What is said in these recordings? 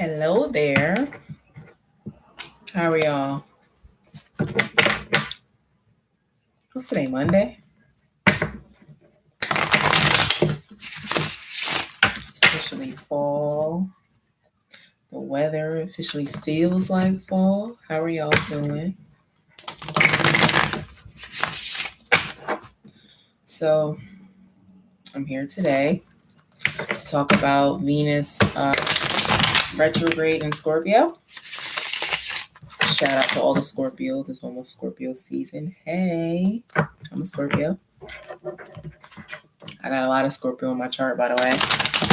Hello there. How are y'all? What's today, Monday? It's officially fall. The weather officially feels like fall. How are y'all doing? So, I'm here today to talk about Venus retrograde in Scorpio. Shout out to all the Scorpios. It's almost Scorpio season. Hey, I'm a Scorpio. I got a lot of Scorpio in my chart, by the way.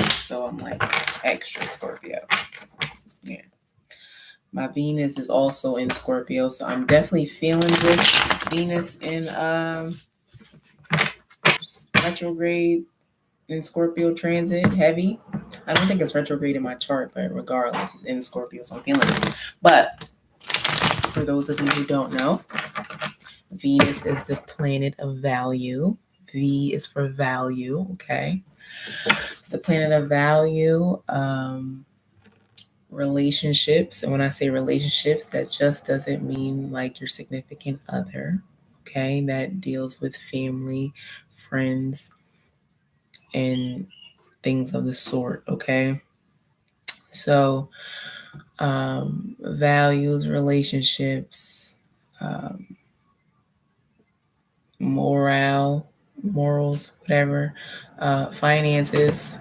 So I'm like extra Scorpio. Yeah. My Venus is also in Scorpio, so I'm definitely feeling this Venus in retrograde in Scorpio transit heavy. I don't think it's retrograde in my chart, but regardless, it's in Scorpio, so I'm feeling it. But for those of you who don't know, Venus is the planet of value. V is for value, okay? It's the planet of value, relationships. And when I say relationships, that just doesn't mean like your significant other, okay? That deals with family, friends, and things of the sort, okay? So, values, relationships, morals, whatever, finances,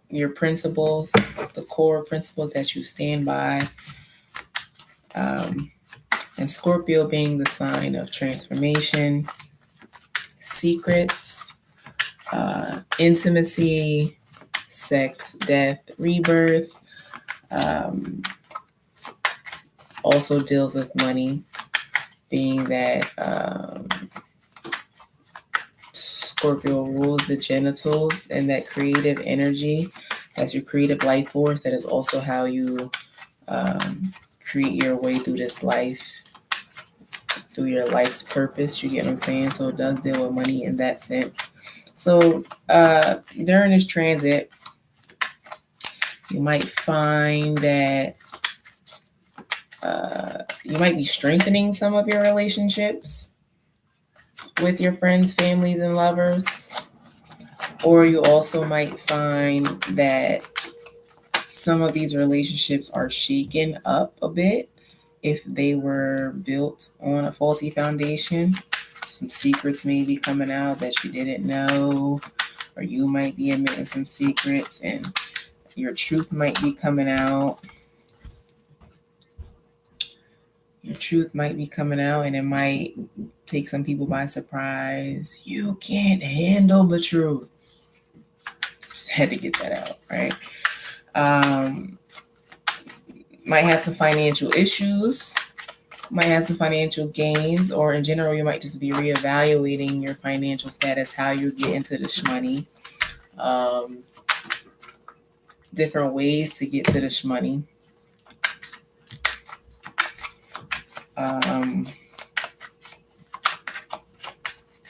your principles, the core principles that you stand by. And Scorpio being the sign of transformation, secrets, intimacy, sex, death, rebirth. Also deals with money, being that Scorpio rules the genitals and that creative energy. That's your creative life force. That is also how you create your way through this life, through your life's purpose. You get what I'm saying? So it does deal with money in that sense. So during this transit, you might find that you might be strengthening some of your relationships with your friends, families, and lovers. Or you also might find that some of these relationships are shaken up a bit if they were built on a faulty foundation. Some secrets may be coming out that you didn't know, or you might be admitting some secrets and your truth might be coming out. Your truth might be coming out and it might take some people by surprise. You can't handle the truth. Just had to get that out, right? Might have some financial issues, might have some financial gains, or in general, you might just be reevaluating your financial status, how you get into this money, different ways to get to this money.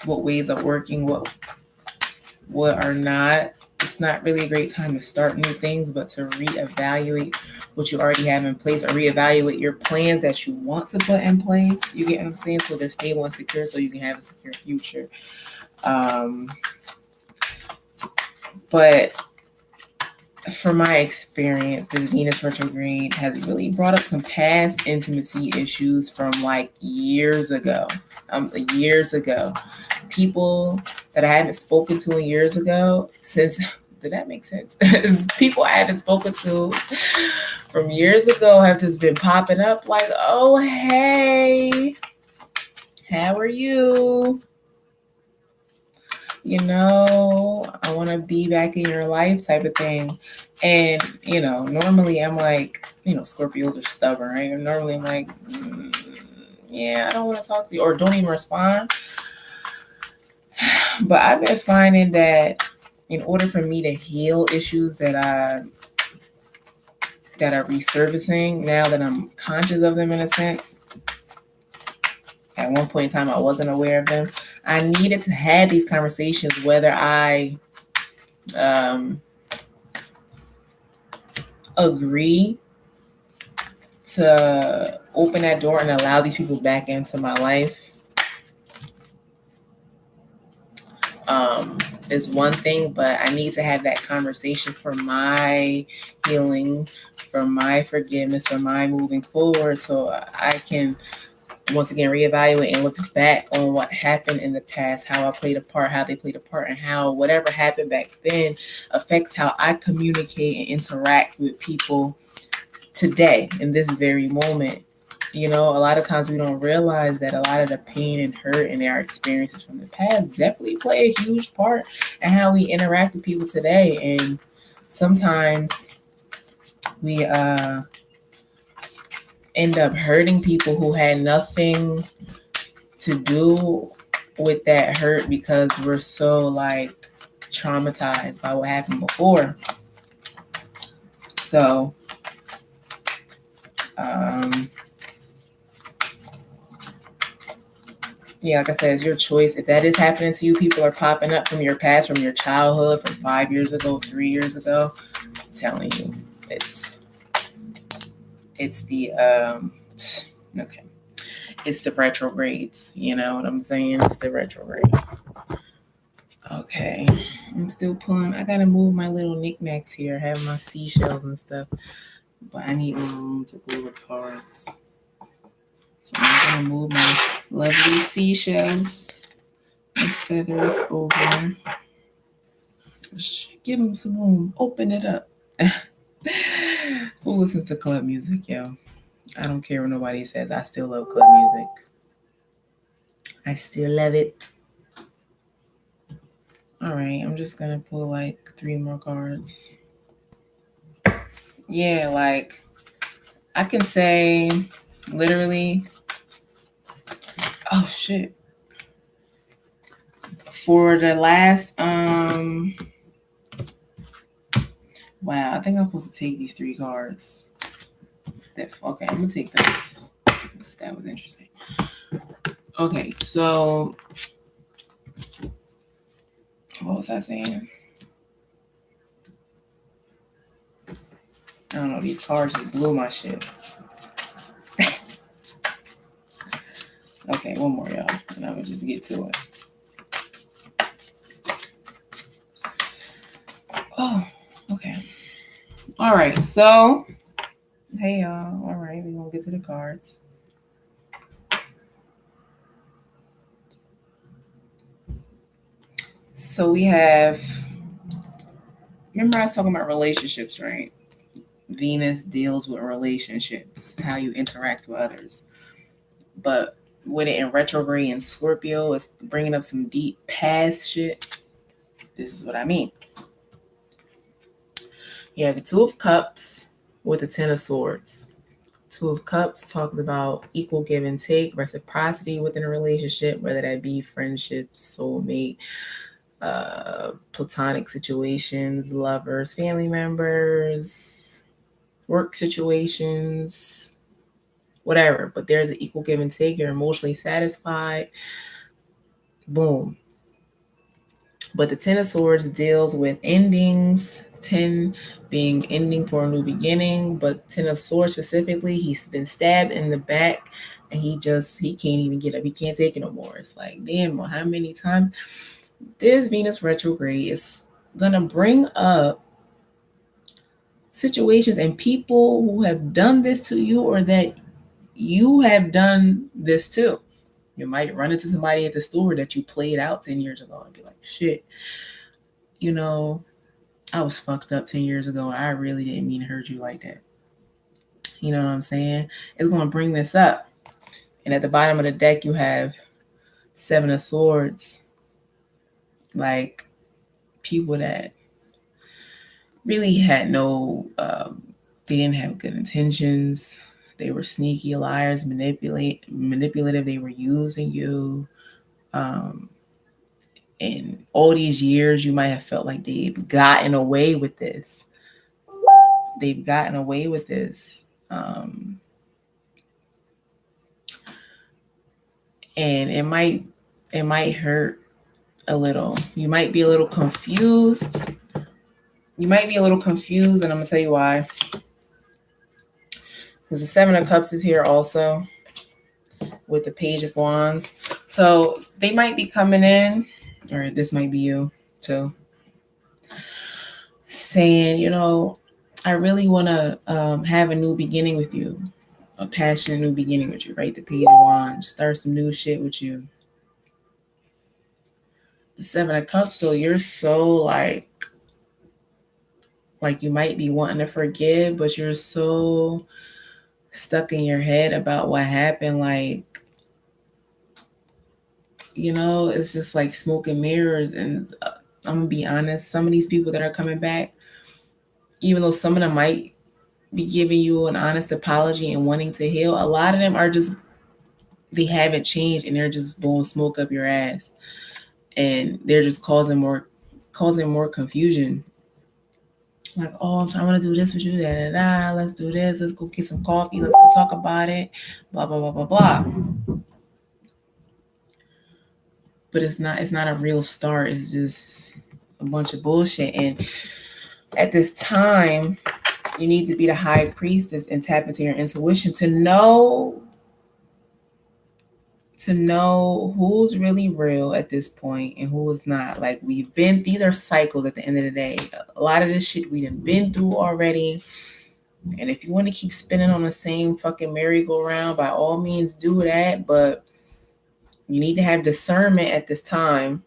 What ways are working, what are not. It's not really a great time to start new things, but to reevaluate what you already have in place, or reevaluate your plans that you want to put in place. You get what I'm saying? So they're stable and secure, so you can have a secure future. But from my experience, this Venus retrograde has really brought up some past intimacy issues from like years ago. People that I haven't spoken to in years ago since. Did that make sense? People I haven't spoken to from years ago have just been popping up like, oh, hey, how are you? You know, I want to be back in your life type of thing. And, you know, normally I'm like, you know, Scorpios are stubborn, right? And normally I'm like, yeah, I don't want to talk to you, or don't even respond. But I've been finding that in order for me to heal issues that are resurfacing now that I'm conscious of them in a sense, at one point in time I wasn't aware of them. I needed to have these conversations, whether I agree to open that door and allow these people back into my life is one thing, but I need to have that conversation for my healing, for my forgiveness, for my moving forward, so I can once again reevaluate and look back on what happened in the past, how I played a part, how they played a part, and how whatever happened back then affects how I communicate and interact with people today in this very moment. You know, a lot of times we don't realize that a lot of the pain and hurt and our experiences from the past definitely play a huge part in how we interact with people today. And sometimes we end up hurting people who had nothing to do with that hurt because we're so like traumatized by what happened before. So, yeah, like I said, it's your choice. If that is happening to you, people are popping up from your past, from your childhood, from 5 years ago, 3 years ago. I'm telling you, it's the okay. It's the retrogrades. You know what I'm saying? It's the retrograde. Okay, I'm still pulling. I gotta move my little knickknacks here. I have my seashells and stuff, but I need more room to pull the cards. So I'm gonna move my lovely seashells and feathers over. Give them some room. Open it up. Who listens to club music, yo? I don't care what nobody says. I still love club music. I still love it. All right, I'm just gonna pull like 3 more cards. Yeah, like I can say literally, oh shit. For the last wow, I think I'm supposed to take these 3 cards. Okay, I'm gonna take those. That was interesting. Okay, so what was I saying? I don't know, these cards just blew my shit. Okay, one more, y'all, and I'm gonna just get to it. Oh, okay. All right, so hey y'all. All right, we're gonna get to the cards. So we have, remember I was talking about relationships, right? Venus deals with relationships, how you interact with others. But with it in retrograde and Scorpio, it's bringing up some deep past shit. This is what I mean. You have the 2 of Cups with the 10 of Swords. 2 of Cups talks about equal give and take, reciprocity within a relationship, whether that be friendship, soulmate, platonic situations, lovers, family members, work situations, whatever. But there's an equal give and take. You're emotionally satisfied. Boom. But the 10 of Swords deals with endings. 10 being ending for a new beginning, but 10 of Swords specifically, he's been stabbed in the back and he can't even get up. He can't take it no more. It's like, damn, well, how many times? This Venus retrograde is gonna bring up situations and people who have done this to you or that you have done this to. You might run into somebody at the store that you played out 10 years ago and be like, shit, you know, I was fucked up 10 years ago and I really didn't mean to hurt you like that. You know what I'm saying? It's going to bring this up. And at the bottom of the deck, you have 7 of Swords. Like people that really had they didn't have good intentions. They were sneaky liars, manipulative. They were using you. And all these years, you might have felt like they've gotten away with this. They've gotten away with this. And it might hurt a little. You might be a little confused. And I'm gonna tell you why. Because the Seven of Cups is here also with the Page of Wands. So they might be coming in, or this might be you too, saying, you know, I really want to have a new beginning with you, a passionate new beginning with you, right? The Page of Wands, start some new shit with you. The Seven of Cups, so you're so like you might be wanting to forgive, but you're so stuck in your head about what happened. Like, you know, it's just like smoke and mirrors. And I'm gonna be honest, some of these people that are coming back, even though some of them might be giving you an honest apology and wanting to heal, a lot of them are just, they haven't changed and they're just blowing smoke up your ass, and they're just causing more confusion. Like, oh, I want to do this with you, let's do this, let's go get some coffee, let's go talk about it, blah blah blah blah blah. But it's not a real start. It's just a bunch of bullshit. And at this time, you need to be the high priestess and tap into your intuition to know who's really real at this point and who is not. Like, these are cycles at the end of the day. A lot of this shit we done been through already. And if you want to keep spinning on the same fucking merry-go-round, by all means do that. But you need to have discernment at this time.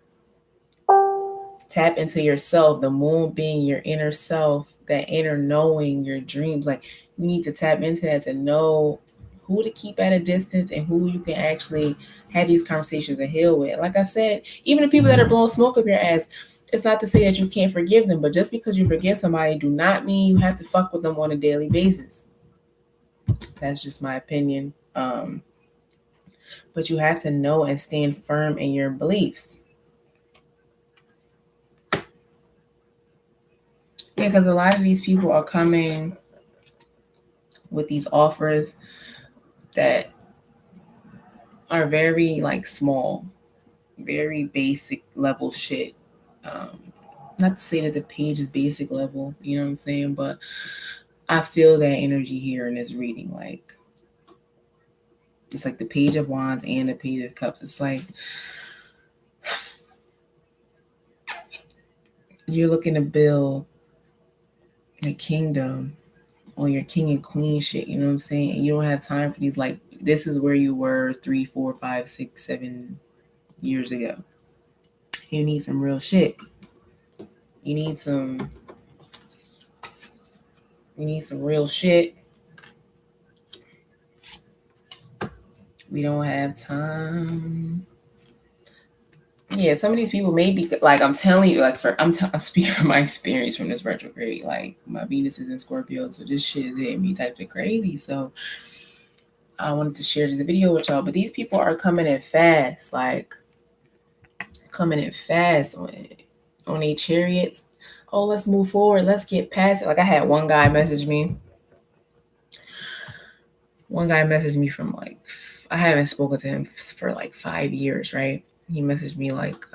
Tap into yourself, the moon being your inner self, that inner knowing, your dreams. Like, you need to tap into that to know who to keep at a distance and who you can actually have these conversations to heal with. Like I said, even the people that are blowing smoke up your ass, it's not to say that you can't forgive them, but just because you forgive somebody do not mean you have to fuck with them on a daily basis. That's just my opinion. But you have to know and stand firm in your beliefs. Yeah, because a lot of these people are coming with these offers that are very like small, very basic level shit. Not to say that the page is basic level, you know what I'm saying? But I feel that energy here in this reading. Like, it's like the Page of Wands and the Page of Cups. It's like you're looking to build a kingdom on your king and queen shit, you know what I'm saying? And you don't have time for these, like, this is where you were 3, 4, 5, 6, 7 years ago. You need some real shit. You need some real shit. We don't have time. Yeah, some of these people may be like, I'm telling you, like, I'm speaking from my experience from this retrograde. Like, my Venus is in Scorpio, so this shit is hitting me type of crazy. So I wanted to share this video with y'all. But these people are coming in fast, like coming in fast on their chariots. Oh, let's move forward. Let's get past it. Like, I had one guy message me. From like, I haven't spoken to him for like 5 years, right? He messaged me like,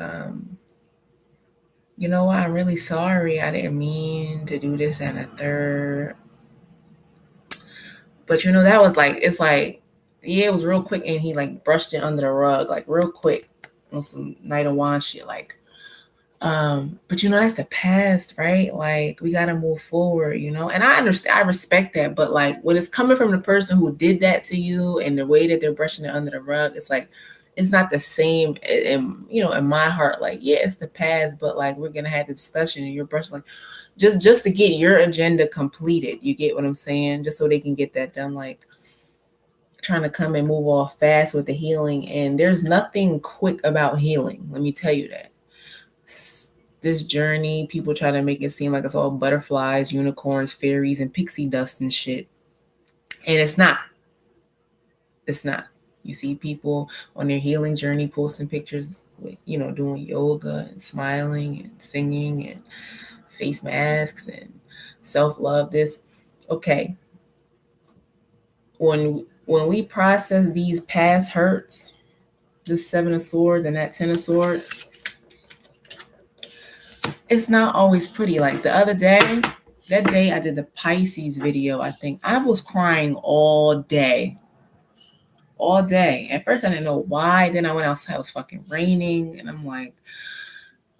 you know what, I'm really sorry. I didn't mean to do this and a third. But you know, that was like, it's like, yeah, it was real quick. And he like brushed it under the rug, like real quick on some Knight of Wands shit. Like, but you know, that's the past, right? Like, we got to move forward, you know? And I understand, I respect that. But like, when it's coming from the person who did that to you and the way that they're brushing it under the rug, it's like, it's not the same. And, you know, in my heart, like, yeah, it's the past, but like, we're going to have the discussion and you're brushing, like, just to get your agenda completed. You get what I'm saying? Just so they can get that done. Like, trying to come and move off fast with the healing. And there's nothing quick about healing. Let me tell you that. This journey, people try to make it seem like it's all butterflies, unicorns, fairies, and pixie dust and shit. And it's not. It's not. You see people on their healing journey posting pictures with, you know, doing yoga and smiling and singing and face masks and self-love. This, okay. When we process these past hurts, this 7 of Swords and that 10 of Swords, it's not always pretty. Like, the other day, that day I did the Pisces video, I think I was crying all day. All day. At first I didn't know why. Then I went outside, it was fucking raining. And I'm like,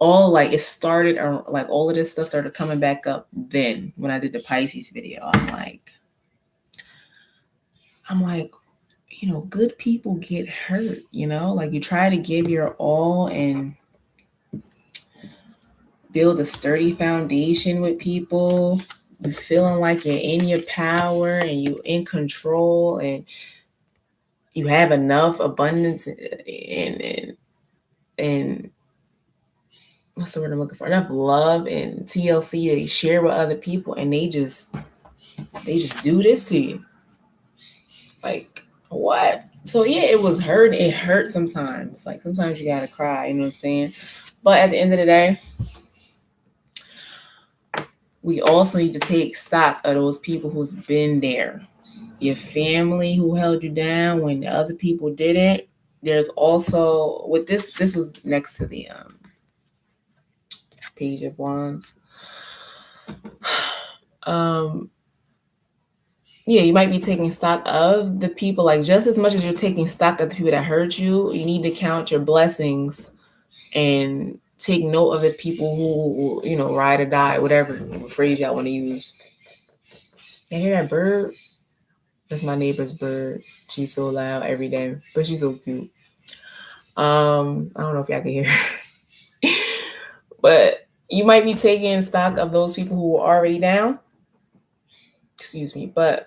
it started, like all of this stuff started coming back up then when I did the Pisces video. I'm like, good people get hurt, like you try to give your all and build a sturdy foundation with people. You feeling like you're in your power and you in control and you have enough abundance and what's the word I'm looking for? Enough love and TLC they share with other people, and they just do this to you. Like, what? So yeah, it was hurt. It hurt sometimes. Like sometimes you gotta cry, you know what I'm saying? But at the end of the day, we also need to take stock of those people who's been there. Your family who held you down when the other people didn't. There's also with this was next to the Page of Wands. Yeah, you might be taking stock of the people, like just as much as you're taking stock of the people that hurt you, you need to count your blessings and take note of the people who, ride or die, whatever phrase y'all want to use. You hear that bird? That's my neighbor's bird. She's so loud every day, but she's so cute. I don't know if y'all can hear her. But you might be taking stock of those people who were already down. Excuse me, but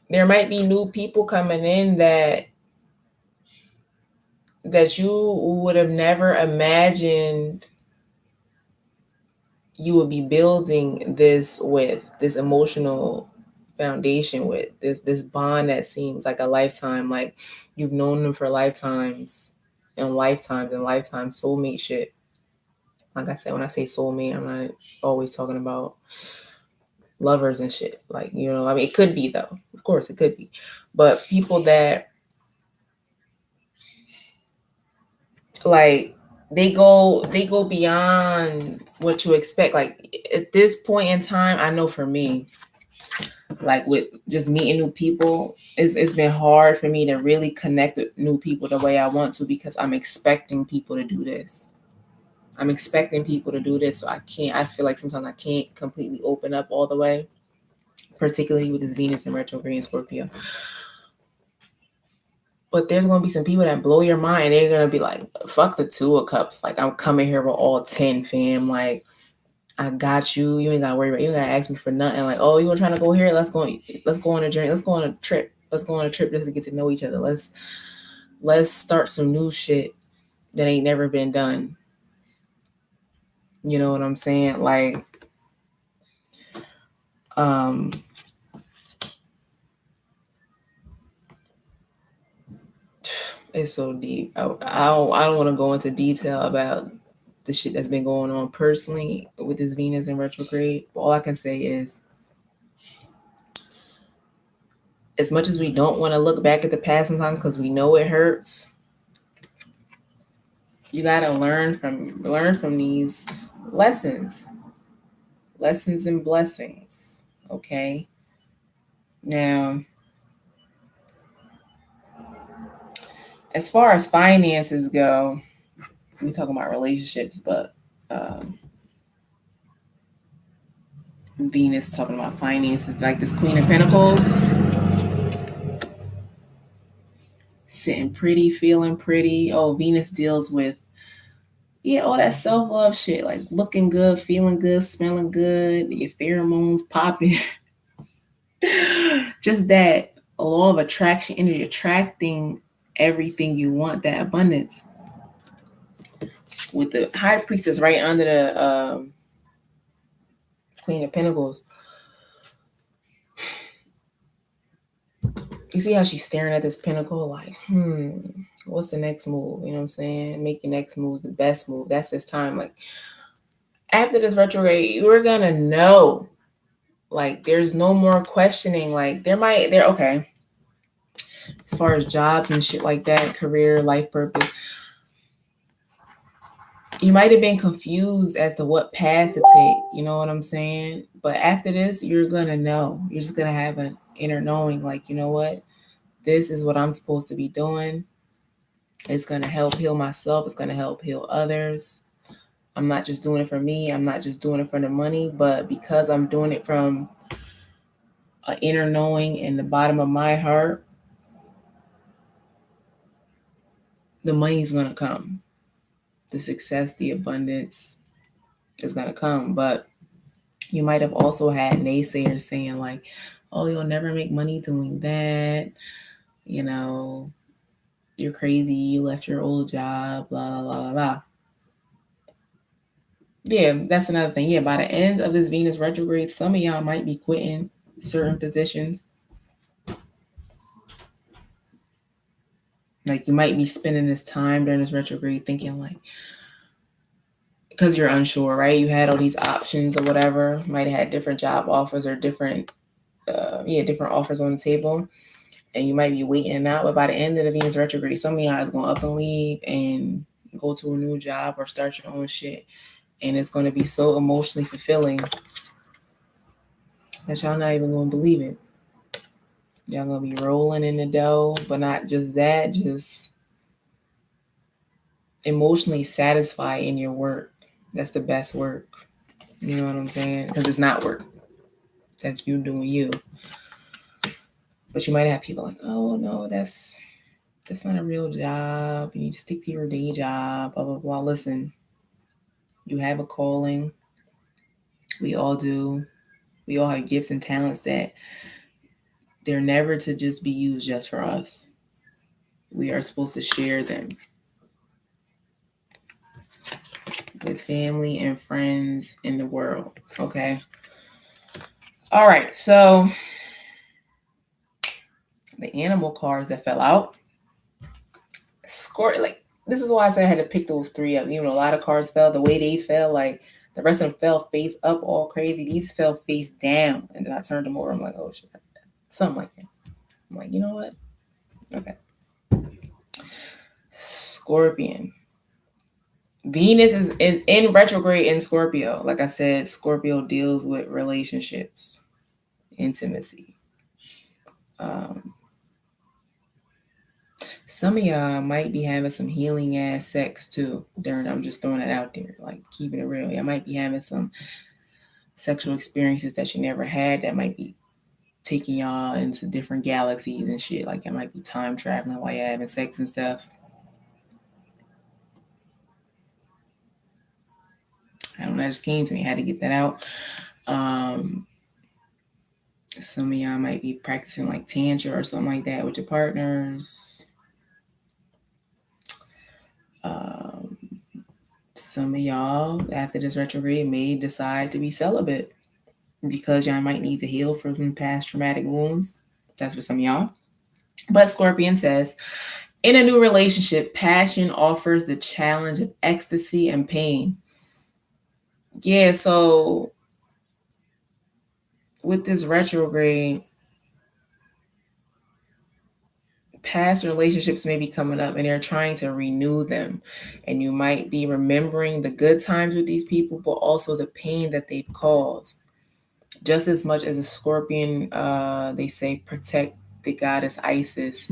there might be new people coming in that you would have never imagined you would be building this with, this emotional foundation with, this bond that seems like a lifetime, like you've known them for lifetimes and lifetimes and lifetimes, soulmate shit. Like I said, when I say soulmate, I'm not always talking about lovers and shit. Like, I mean, it could be though. Of course it could be. But people that like they go beyond what you expect. Like at this point in time, I know for me, like with just meeting new people, it's been hard for me to really connect with new people the way I want to, because I'm expecting people to do this. So I feel like sometimes I can't completely open up all the way, particularly with this Venus in retrograde in Scorpio. But there's going to be some people that blow your mind. They're going to be like, fuck the Two of Cups. Like, I'm coming here with all 10, fam. Like, I got you. You ain't got to worry about it. You ain't got to ask me for nothing. Like, oh, you want trying to go here? Let's go on a journey. Let's go on a trip. Let's go on a trip just to get to know each other. Let's start some new shit that ain't never been done. You know what I'm saying? Like, it's so deep. I don't want to go into detail about the shit that's been going on personally with this Venus in retrograde. But all I can say is, as much as we don't want to look back at the past sometimes because we know it hurts, you gotta learn from these lessons and blessings. Okay. Now, as far as finances go, we talking about relationships, but Venus talking about finances, like this Queen of Pentacles, sitting pretty, feeling pretty. Oh, Venus deals with, all that self-love shit, like looking good, feeling good, smelling good, your pheromones popping. Just that law of attraction, energy, attracting everything you want, that abundance. With the High Priestess right under the Queen of Pentacles. You see how she's staring at this pentacle like, what's the next move? You know what I'm saying? Make your next move the best move. That's this time. Like, after this retrograde, you're going to know. Like, there's no more questioning. Like, okay. As far as jobs and shit like that, career, life purpose, You might have been confused as to what path to take. You know what I'm saying? But after this, you're going to know. You're just going to have an inner knowing, like, you know what? This is what I'm supposed to be doing. It's going to help heal myself. It's going to help heal others. I'm not just doing it for me. I'm not just doing it for the money, but because I'm doing it from an inner knowing in the bottom of my heart, the money's going to come. The success, the abundance is going to come. But you might have also had naysayers saying, like, oh, you'll never make money doing that. You know, you're crazy. You left your old job, blah, blah, blah. Yeah, that's another thing. Yeah, by the end of this Venus retrograde, some of y'all might be quitting certain positions. Like, you might be spending this time during this retrograde thinking, like, because you're unsure, right? You had all these options or whatever. Might have had different job offers or different offers on the table, and you might be waiting it out. But by the end of the Venus retrograde, some of y'all is going to up and leave and go to a new job or start your own shit, and it's going to be so emotionally fulfilling that y'all not even going to believe it. Y'all going to be rolling in the dough, but not just that, just emotionally satisfied in your work. That's the best work. You know what I'm saying? Because it's not work. That's you doing you. But you might have people like, oh no, that's not a real job. You need to stick to your day job, blah, blah, blah. Listen, you have a calling. We all do. We all have gifts and talents that they're never to just be used just for us. We are supposed to share them with family and friends in the world. Okay. All right. So the animal cards that fell out. Like, this is why I said I had to pick those three up. Even a lot of cards fell, the way they fell, like the rest of them fell face up all crazy. These fell face down. And then I turned them over. I'm like, oh shit. Something like that. I'm like, you know what? Okay. Scorpion. Venus is in retrograde in Scorpio. Like I said, Scorpio deals with relationships, intimacy. Some of y'all might be having some healing ass sex too. I'm just throwing it out there, like keeping it real. Y'all might be having some sexual experiences that you never had that might be taking y'all into different galaxies and shit. Like, it might be time traveling while you're having sex and stuff. I don't know, that just came to me. I had to get that out. Some of y'all might be practicing like tantra or something like that with your partners. Some of y'all, after this retrograde, may decide to be celibate because y'all might need to heal from past traumatic wounds. That's for some of y'all. But Scorpion says, in a new relationship, passion offers the challenge of ecstasy and pain. Yeah, so with this retrograde, past relationships may be coming up and they're trying to renew them. And you might be remembering the good times with these people, but also the pain that they've caused. Just as much as a Scorpion, they say, protect the goddess Isis.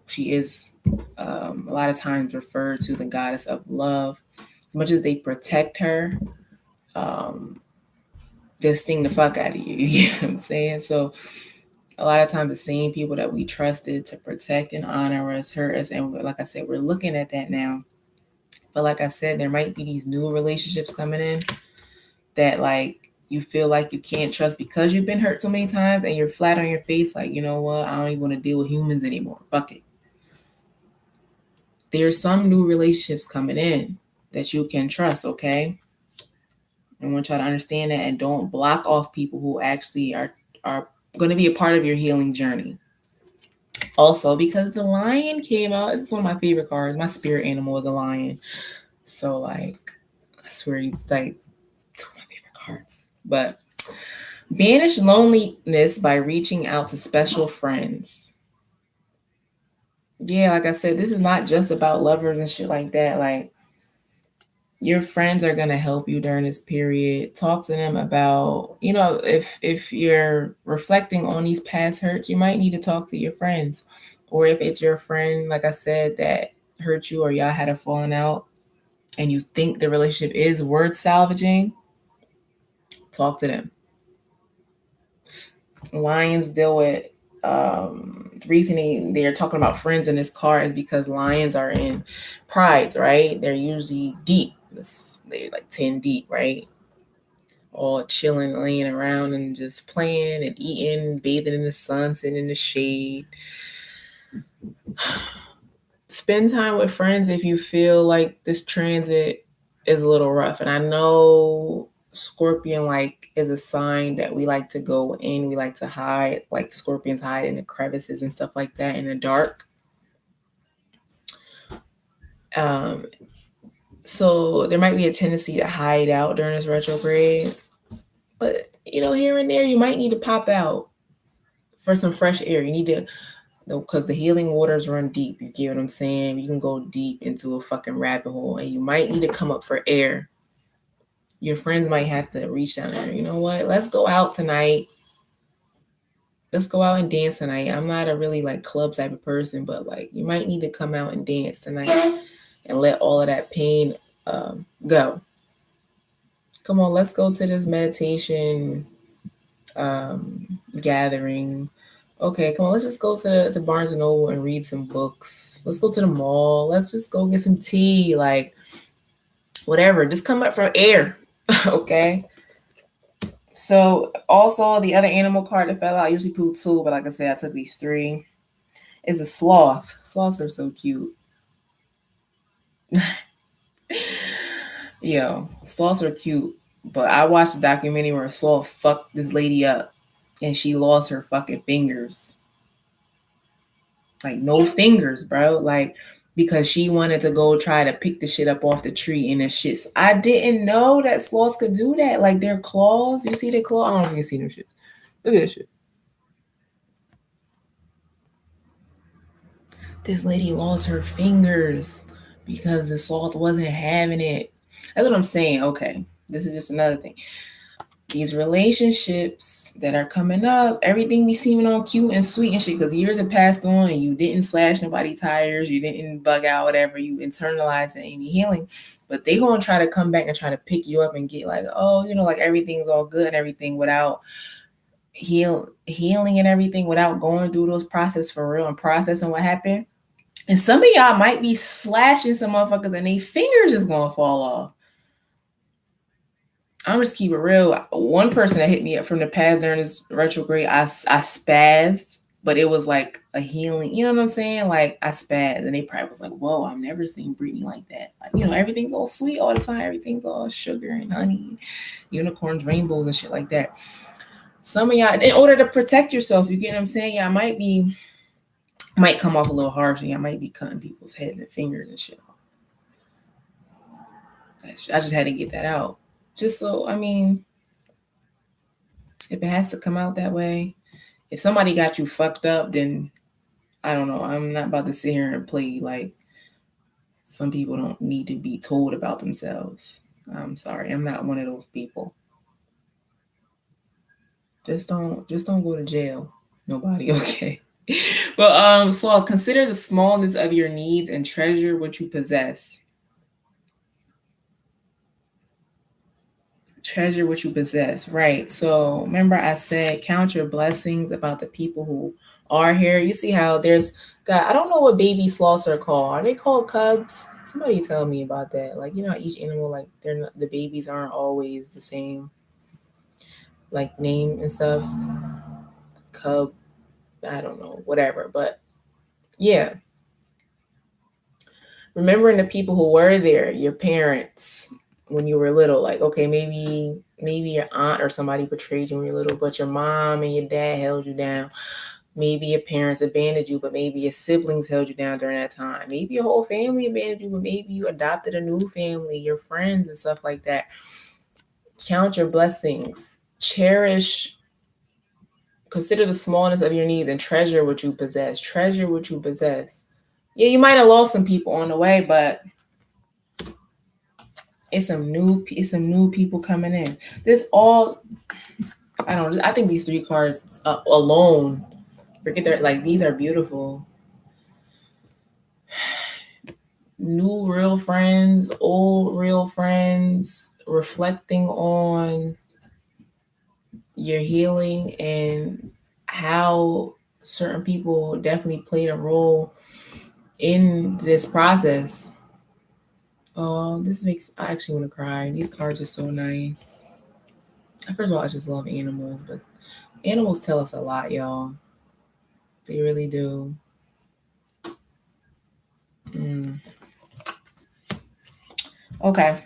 She is a lot of times referred to the goddess of love. As much as they protect her, they'll sting the fuck out of you. You know what I'm saying? So a lot of times the same people that we trusted to protect and honor us hurt us. And like I said, we're looking at that now. But like I said, there might be these new relationships coming in that, like, you feel like you can't trust because you've been hurt so many times and you're flat on your face, like, you know what, I don't even want to deal with humans anymore. Fuck it. There's some new relationships coming in that you can trust, okay? I want y'all to understand that, and don't block off people who actually are going to be a part of your healing journey. Also, because the lion came out, it's one of my favorite cards. My spirit animal is a lion. So, like, I swear he's like two of my favorite cards. But banish loneliness by reaching out to special friends. Yeah, like I said, this is not just about lovers and shit like that. Like, Your friends are going to help you during this period. Talk to them about, if you're reflecting on these past hurts, you might need to talk to your friends. Or if it's your friend, like I said, that hurt you or y'all had a falling out and you think the relationship is worth salvaging, talk to them. Lions deal with the reason they're talking about friends in this card is because lions are in prides, right? They're usually deep. They're like 10 deep, right? All chilling, laying around and just playing and eating, bathing in the sun, sitting in the shade. Spend time with friends if you feel like this transit is a little rough. And I know Scorpion is a sign that we like to go in, we like to hide, like scorpions hide in the crevices and stuff like that in the dark. So there might be a tendency to hide out during this retrograde. But here and there you might need to pop out for some fresh air. You need to, because the healing waters run deep. You get what I'm saying? You can go deep into a fucking rabbit hole and you might need to come up for air. Your friends might have to reach down there. You know what? Let's go out tonight. Let's go out and dance tonight. I'm not a really club type of person, but you might need to come out and dance tonight and let all of that pain go. Come on, let's go to this meditation gathering. Okay, come on, let's just go to Barnes and Noble and read some books. Let's go to the mall. Let's just go get some tea, whatever. Just come up for air, okay? So also the other animal card that fell out, I usually pull 2, but like I said, I took these 3. Is a sloth. Sloths are so cute. Yo, sloths are cute, but I watched a documentary where a sloth fucked this lady up and she lost her fucking fingers. No fingers, bro. Because she wanted to go try to pick the shit up off the tree and the shit. I didn't know that sloths could do that. Their claws. You see their claw? I don't know if you can see them shits. Look at this shit. This lady lost her fingers because the sloth wasn't having it. That's what I'm saying. Okay. This is just another thing. These relationships that are coming up, everything be seeming all cute and sweet and shit because years have passed on and you didn't slash nobody's tires, you didn't bug out, whatever, you internalized and any healing. But they gonna try to come back and try to pick you up and get everything's all good and everything without healing and everything, without going through those processes for real and processing what happened. And some of y'all might be slashing some motherfuckers and their fingers is gonna fall off. I'm just keep it real. One person that hit me up from the past during this retrograde, I spazzed, but it was like a healing. You know what I'm saying? I spazzed, and they probably was like, "Whoa, I've never seen Brittany like that." Everything's all sweet all the time. Everything's all sugar and honey, unicorns, rainbows, and shit like that. Some of y'all, in order to protect yourself, you get what I'm saying? Y'all might come off a little harsh, and y'all might be cutting people's heads and fingers and shit. I just had to get that out. Just so, if it has to come out that way, if somebody got you fucked up, then I don't know. I'm not about to sit here and play some people don't need to be told about themselves. I'm sorry. I'm not one of those people. Just don't go to jail. Nobody, okay? Well, Sloth, consider the smallness of your needs and treasure what you possess. Treasure what you possess, right? So remember I said count your blessings about the people who are here. You see how there's God, I don't know what baby sloths are called. Are they called cubs? Somebody tell me about that. Each animal, they're not, the babies aren't always the same name and stuff. Cub, I don't know, whatever. But yeah. Remembering the people who were there, your parents, when you were little, okay, maybe your aunt or somebody betrayed you when you were little, but your mom and your dad held you down. Maybe your parents abandoned you, but maybe your siblings held you down during that time. Maybe your whole family abandoned you, but maybe you adopted a new family, your friends and stuff like that. Count your blessings. Cherish, consider the smallness of your needs and treasure what you possess. Treasure what you possess. Yeah, you might have lost some people on the way, but It's some new people coming in. This all I think these three cards alone, forget that, like, these are beautiful. New real friends, old real friends, reflecting on your healing and how certain people definitely played a role in this process. Oh, this makes I actually want to cry. These cards are so nice. First of all, I just love animals, but animals tell us a lot, y'all. They really do. Mm. Okay,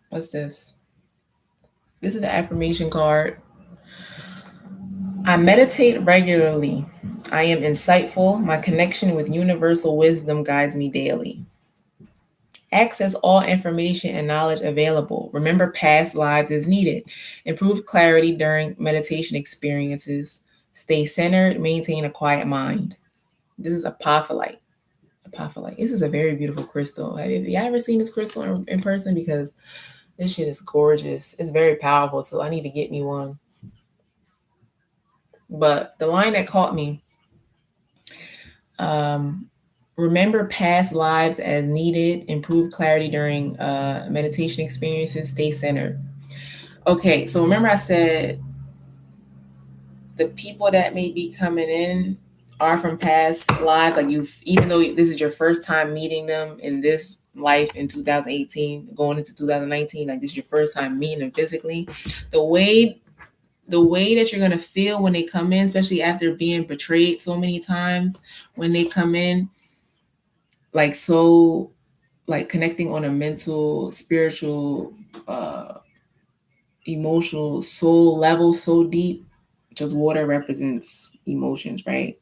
what's this? This is the affirmation card. I meditate regularly. I am insightful. My connection with universal wisdom guides me daily. Access all information and knowledge available. Remember past lives as needed. Improve clarity during meditation experiences. Stay centered. Maintain a quiet mind. This is apophyllite. Apophyllite. This is a very beautiful crystal. Have you ever seen this crystal in person? Because this shit is gorgeous. It's very powerful too. I need to get me one. But the line that caught me, um, remember past lives as needed, improve clarity during meditation experiences, stay centered. Okay, so remember I said the people that may be coming in are from past lives. Like, you've, even though this is your first time meeting them in this life in 2018, going into 2019, like this is your first time meeting them physically. The way that you're gonna feel when they come in, especially after being betrayed so many times, when they come in, like, so, like, connecting on a mental, spiritual, emotional, soul level so deep, because water represents emotions, right?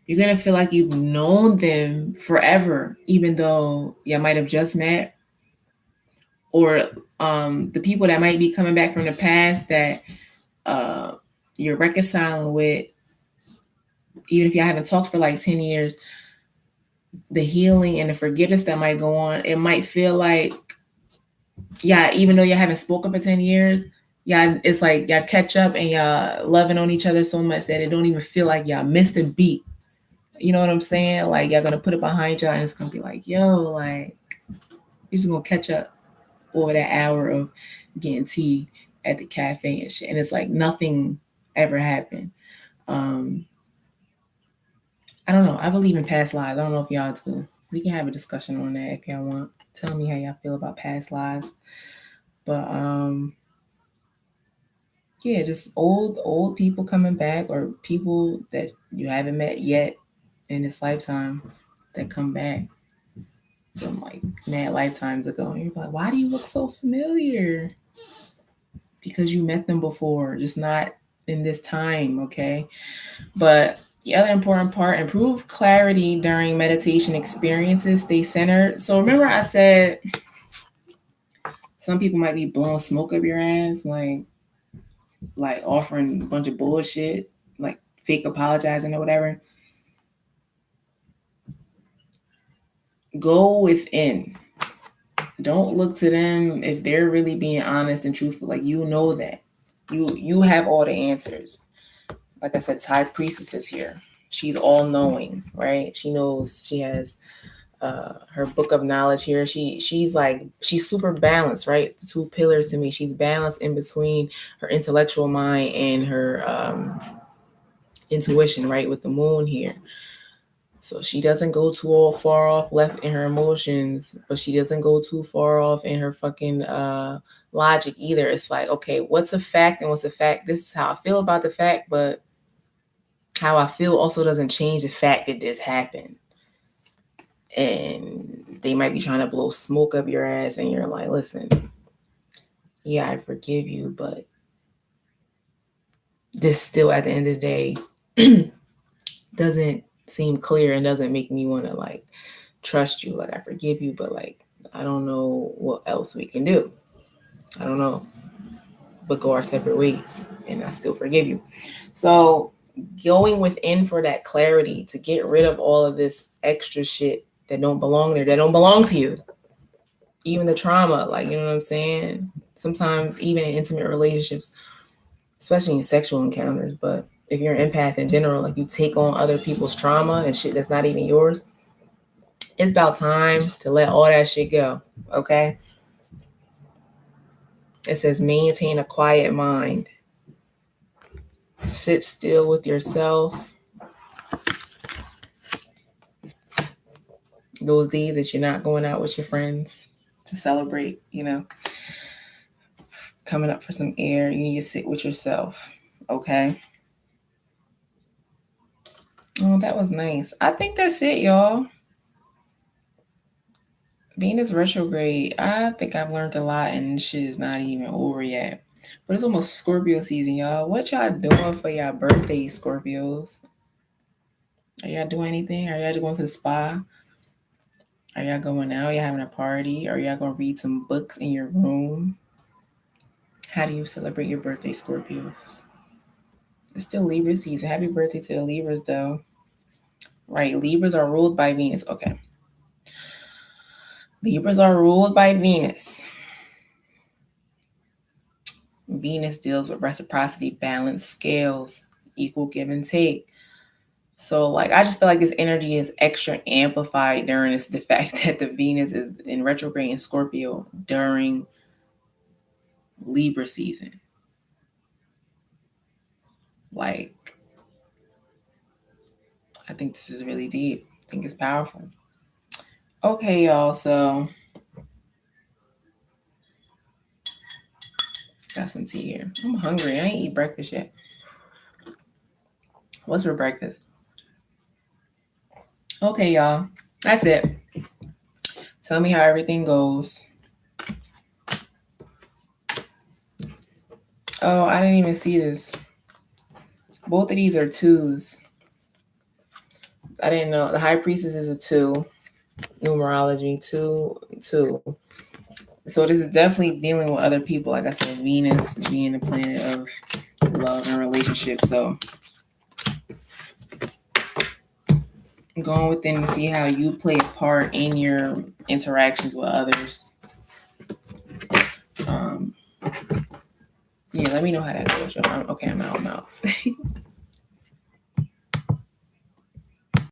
You're gonna feel like you've known them forever, even though you might have just met, or the people that might be coming back from the past that uh, you're reconciling with, even if you haven't talked for like 10 years, the healing and the forgiveness that might go on, it might feel like, yeah, even though you haven't spoken for 10 years, yeah, it's like y'all catch up and y'all loving on each other so much that it don't even feel like y'all missed a beat. You know what I'm saying? Like, y'all gonna put it behind y'all and it's gonna be like, yo, like, you're just gonna catch up over that hour of getting tea at the cafe and shit. And it's like nothing ever happened. Um, I don't know. I believe in past lives. I don't know if y'all do. We can have a discussion on that if y'all want. Tell me how y'all feel about past lives. But yeah, just old people coming back, or people that you haven't met yet in this lifetime that come back from like mad lifetimes ago. And you're like, why do you look so familiar? Because you met them before, just not in this time, okay? But the other important part, improve clarity during meditation experiences, stay centered. So remember I said some people might be blowing smoke up your ass, like offering a bunch of bullshit, like fake apologizing or whatever. Go within. Don't look to them if they're really being honest and truthful. Like, you know that. You have all the answers. Like I said, High Priestess is here. She's all knowing, right? She knows. She has her book of knowledge here. She's super balanced, right? The two pillars to me. She's balanced in between her intellectual mind and her intuition, right? With the moon here. So she doesn't go too far off left in her emotions, but she doesn't go too far off in her fucking logic either. It's like, okay, what's a fact and what's a fact? This is how I feel about the fact, but how I feel also doesn't change the fact that this happened. And they might be trying to blow smoke up your ass, and you're like, listen, yeah, I forgive you, but this still, at the end of the day, doesn't seem clear and doesn't make me want to like trust you. Like, I forgive you, but like, I don't know what else we can do. I don't know, but go our separate ways, and I still forgive you. So going within for that clarity to get rid of all of this extra shit that don't belong there, that don't belong to you. even the trauma, like, you know what I'm saying? Sometimes even in intimate relationships, especially in sexual encounters, but if you're an empath in general, like you take on other people's trauma and shit that's not even yours, it's about time to let all that shit go, okay? It says maintain a quiet mind. Sit still with yourself. Those days that you're not going out with your friends to celebrate, you know, coming up for some air, you need to sit with yourself, okay? Oh, that was nice. I think that's it, y'all. Venus retrograde. I think I've learned a lot, and shit is not even over yet. But it's almost Scorpio season, y'all. What y'all doing for y'all birthdays, Scorpios? Are y'all doing anything? Are y'all just going to the spa? Are y'all going out? Are y'all having a party? Are y'all going to read some books in your room? How do you celebrate your birthday, Scorpios? It's still Libra season. Happy birthday to the Libras, though. Right, Libras are ruled by Venus. Okay. Libras are ruled by Venus. Venus deals with reciprocity, balance, scales, equal give and take. So, like, I just feel like this energy is extra amplified during this, the fact that the Venus is in retrograde in Scorpio during Libra season. Like, I think this is really deep. I think it's powerful. Okay, y'all. So, got some tea here. I'm hungry. I ain't eat breakfast yet. What's for breakfast? Okay, y'all. That's it. Tell me how everything goes. Oh, I didn't even see this. Both of these are twos. I didn't know. The High Priestess is a 2. Numerology, 2, 2. So this is definitely dealing with other people. Like I said, Venus being the planet of love and relationships. So I'm going within to see how you play a part in your interactions with others. Yeah, let me know how that goes. Okay, I'm out.